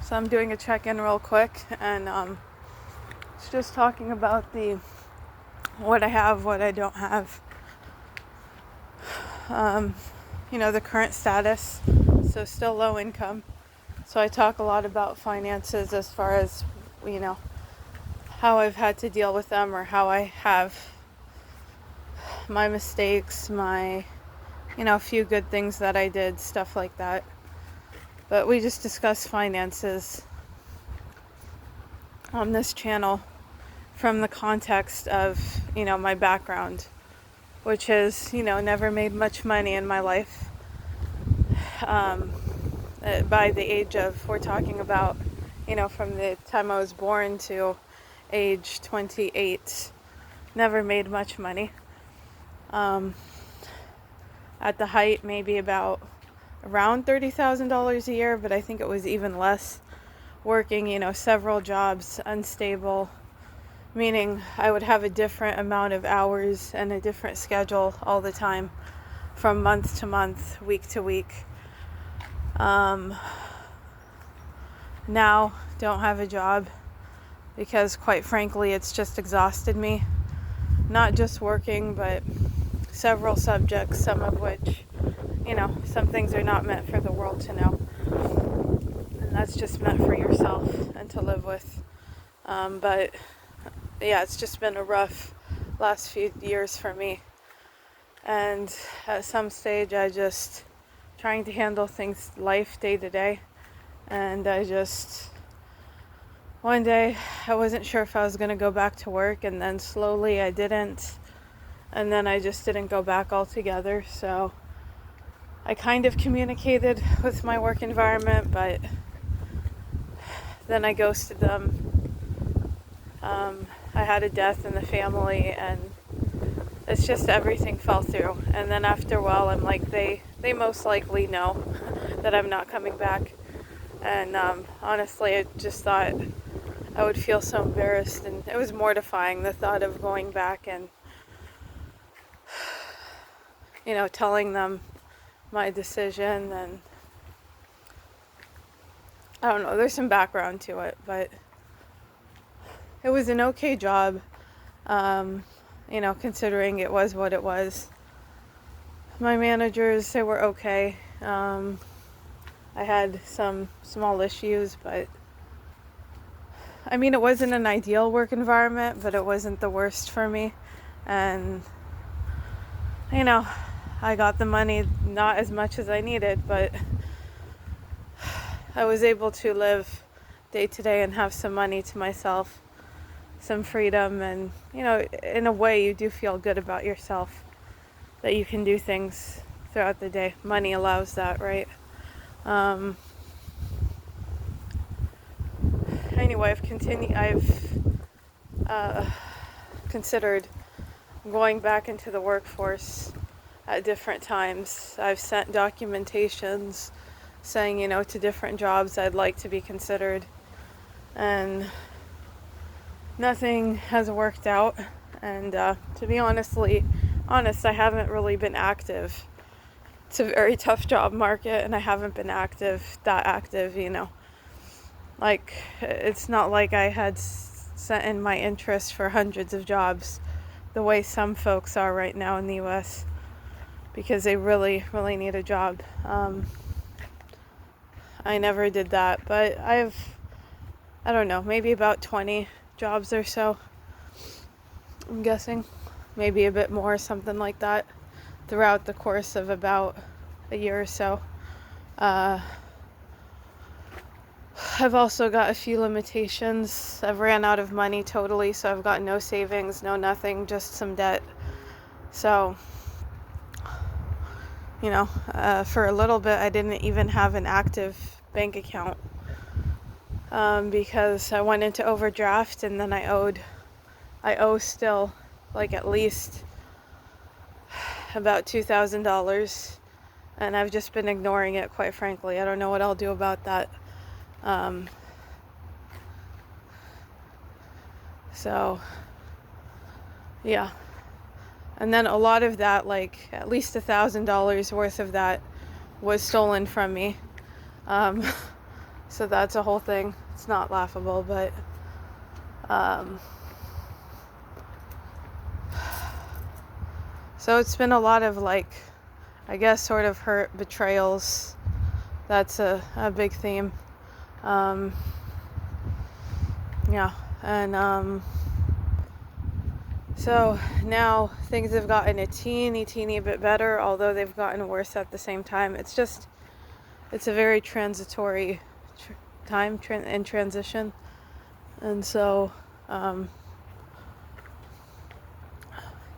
So I'm doing a check-in real quick, and it's just talking about what I have, what I don't have, the current status. So still low income. So I talk a lot about finances as far as, you know, how I've had to deal with them, or how I have my mistakes, my, a few good things that I did, stuff like that. But we just discuss finances on this channel from the context of, my background, which is, never made much money in my life. By the age of, we're talking about, from the time I was born to age 28, never made much money. At the height, maybe around $30,000 a year, but I think it was even less, working, several jobs, unstable, meaning I would have a different amount of hours and a different schedule all the time, from month to month, week to week. Now, don't have a job because, quite frankly, it's just exhausted me. Not just working, but several subjects, some of which, some things are not meant for the world to know. And that's just meant for yourself and to live with. But yeah, it's just been a rough last few years for me. And at some stage, I just trying to handle things, life day to day. And one day, I wasn't sure if I was going to go back to work, and then slowly I didn't. And then I just didn't go back altogether. So I kind of communicated with my work environment, but then I ghosted them. I had a death in the family, and it's just everything fell through. And then after a while, I'm like, they most likely know that I'm not coming back. And honestly, I just thought I would feel so embarrassed, and it was mortifying, the thought of going back and telling them my decision. And I don't know, there's some background to it, but it was an okay job, considering it was what it was. My managers, they were okay. I had some small issues, but it wasn't an ideal work environment, but it wasn't the worst for me. And I got the money, not as much as I needed, but I was able to live day to day and have some money to myself, some freedom, and in a way you do feel good about yourself, that you can do things throughout the day. Money allows that, right? Anyway, I've considered going back into the workforce at different times. I've sent documentations saying, to different jobs I'd like to be considered, and nothing has worked out. And to be honest, I haven't really been active. It's a very tough job market, and I haven't been that active. Like, it's not like I had sent in my interest for hundreds of jobs the way some folks are right now in the US, because they really, really need a job. I never did that, but I don't know, maybe about 20 jobs or so, I'm guessing. Maybe a bit more, something like that, throughout the course of about a year or so. I've also got a few limitations. I've ran out of money totally, so I've got no savings, no nothing, just some debt. So, for a little bit, I didn't even have an active bank account, because I went into overdraft, and then I owe still, like, at least about $2,000, and I've just been ignoring it, quite frankly. I don't know what I'll do about that. So, yeah. And then a lot of that, like at least $1,000 worth of that, was stolen from me. So that's a whole thing. It's not laughable, but so it's been a lot of, like, I guess, sort of hurt, betrayals. That's a big theme. Yeah, and so now things have gotten a teeny bit better, although they've gotten worse at the same time. It's a very transitory time in transition. And so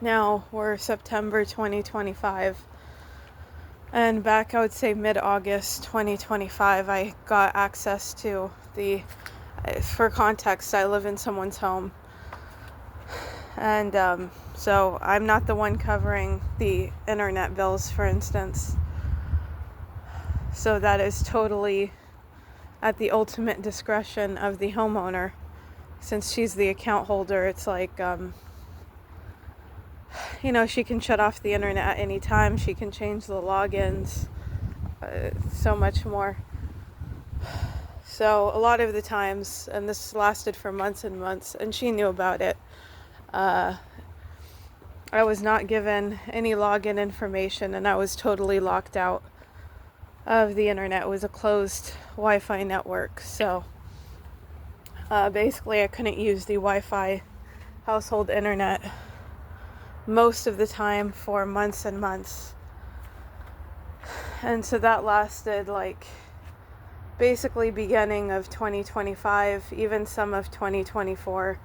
now we're September 2025. And back, I would say mid-August 2025, I got access to for context, I live in someone's home. And so I'm not the one covering the internet bills, for instance. So that is totally at the ultimate discretion of the homeowner. Since she's the account holder, it's like, she can shut off the internet at any time. She can change the logins, so much more. So a lot of the times, and this lasted for months and months, and she knew about it, I was not given any login information, and I was totally locked out of the internet. It was a closed Wi-Fi network, so basically I couldn't use the Wi-Fi household internet most of the time for months and months. And so that lasted, like, basically beginning of 2025, even some of 2024,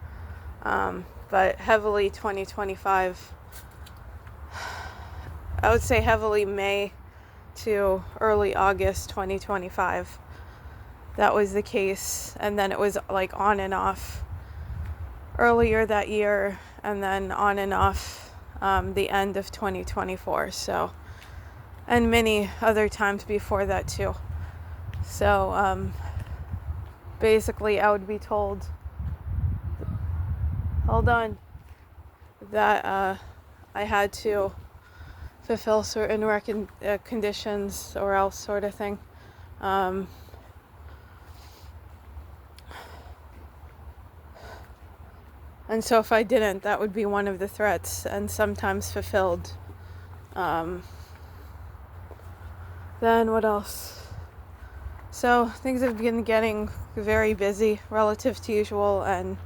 but heavily 2025. I would say heavily May to early August 2025. That was the case, and then it was like on and off earlier that year, and then on and off the end of 2024. So, and many other times before that too. So basically I would be told, hold on, that I had to fulfill certain conditions or else, sort of thing. And so if I didn't, that would be one of the threats, and sometimes fulfilled. Then what else? So things have been getting very busy relative to usual, and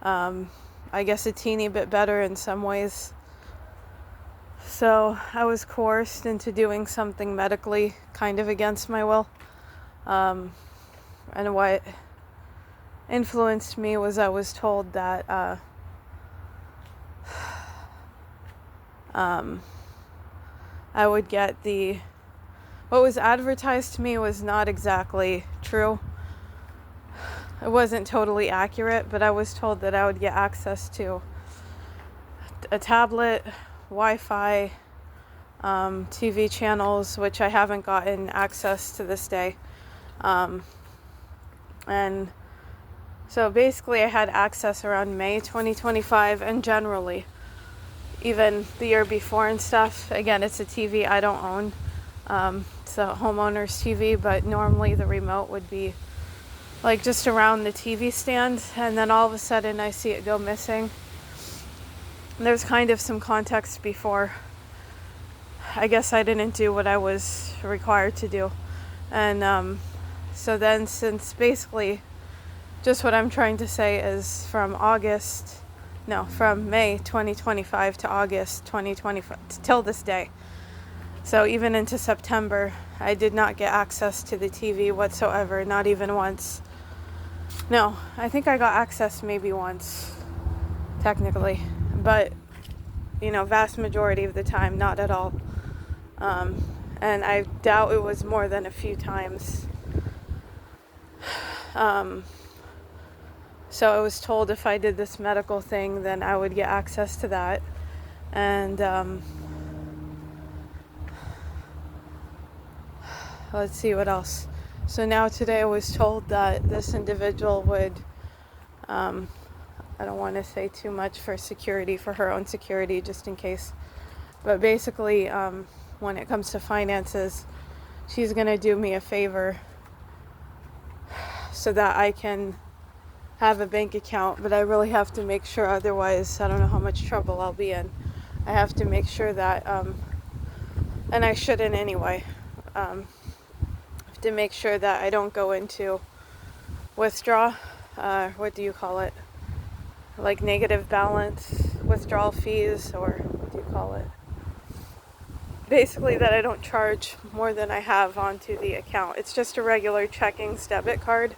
I guess a teeny bit better in some ways. So I was coerced into doing something medically, kind of against my will. And what influenced me was I was told that I would get what was advertised to me was not exactly true. It wasn't totally accurate, but I was told that I would get access to a tablet, Wi-Fi, TV channels, which I haven't gotten access to this day. And so basically I had access around May 2025, and generally, even the year before and stuff. Again, it's a TV I don't own. It's a homeowner's TV, but normally the remote would be like just around the TV stand, and then all of a sudden I see it go missing. There's kind of some context before. I guess I didn't do what I was required to do. And so then, since basically, just what I'm trying to say is from May 2025 to August 2025 till this day. So even into September, I did not get access to the TV whatsoever, not even once. No, I think I got access maybe once, technically, but, vast majority of the time, not at all. And I doubt it was more than a few times. So I was told if I did this medical thing, then I would get access to that. And let's see what else. So now today I was told that this individual would, I don't want to say too much for her own security, just in case. But basically, when it comes to finances, she's going to do me a favor so that I can have a bank account, but I really have to make sure, otherwise I don't know how much trouble I'll be in. I have to make sure that, and I shouldn't anyway, to make sure that I don't go into withdraw, what do you call it? Like negative balance, withdrawal fees, or what do you call it? Basically that I don't charge more than I have onto the account. It's just a regular checkings debit card,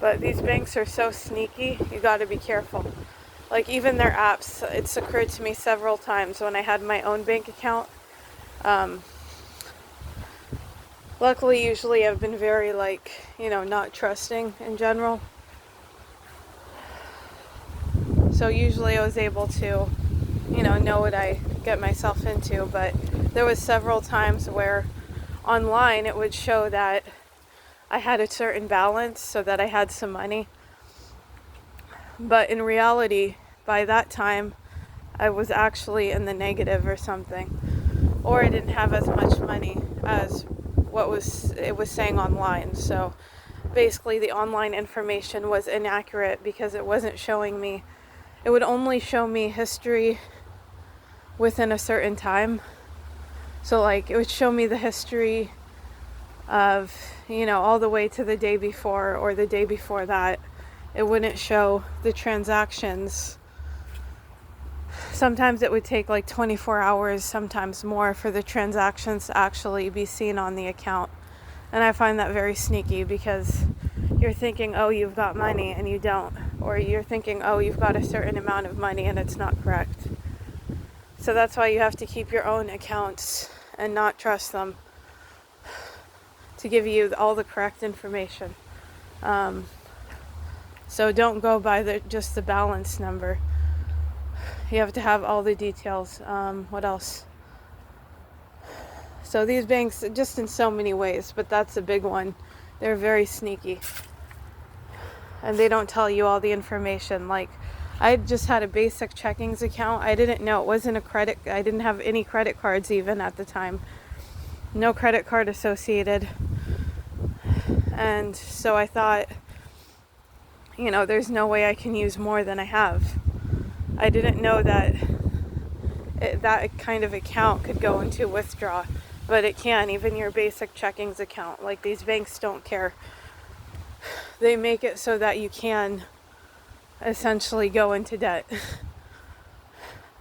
but these banks are so sneaky, you gotta be careful. Like even their apps, it's occurred to me several times when I had my own bank account. Luckily, usually I've been very not trusting in general. So usually I was able to, know what I get myself into, but there was several times where online it would show that I had a certain balance so that I had some money. But in reality, by that time, I was actually in the negative or something. Or I didn't have as much money as it was saying online. So basically the online information was inaccurate because it wasn't showing me, it would only show me history within a certain time. So it would show me the history of, all the way to the day before or the day before that. It wouldn't show the transactions. Sometimes it would take 24 hours, sometimes more, for the transactions to actually be seen on the account. And I find that very sneaky because you're thinking, oh, you've got money, and you don't. Or you're thinking, oh, you've got a certain amount of money, and it's not correct. So that's why you have to keep your own accounts and not trust them to give you all the correct information. So don't go by just the balance number. You have to have all the details. What else? So these banks, just in so many ways, but that's a big one. They're very sneaky. And they don't tell you all the information. I just had a basic checkings account. I didn't know it wasn't I didn't have any credit cards even at the time. No credit card associated. And so I thought, there's no way I can use more than I have. I didn't know that that kind of account could go into withdraw, but it can, even your basic checkings account. These banks don't care. They make it so that you can essentially go into debt.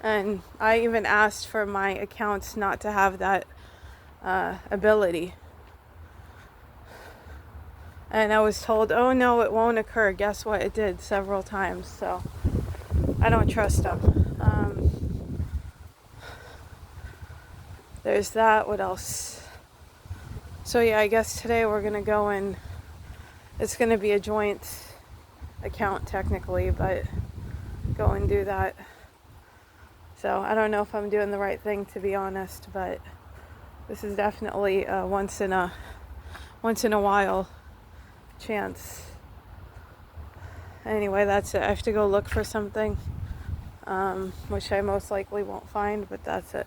And I even asked for my accounts not to have that ability. And I was told, oh no, it won't occur. Guess what? It did several times. So I don't trust them. There's that. What else? So yeah, I guess today we're going to go and it's going to be a joint account technically, but go and do that. So I don't know if I'm doing the right thing, to be honest, but this is definitely a once in a while chance. Anyway, that's it. I have to go look for something, which I most likely won't find, but that's it.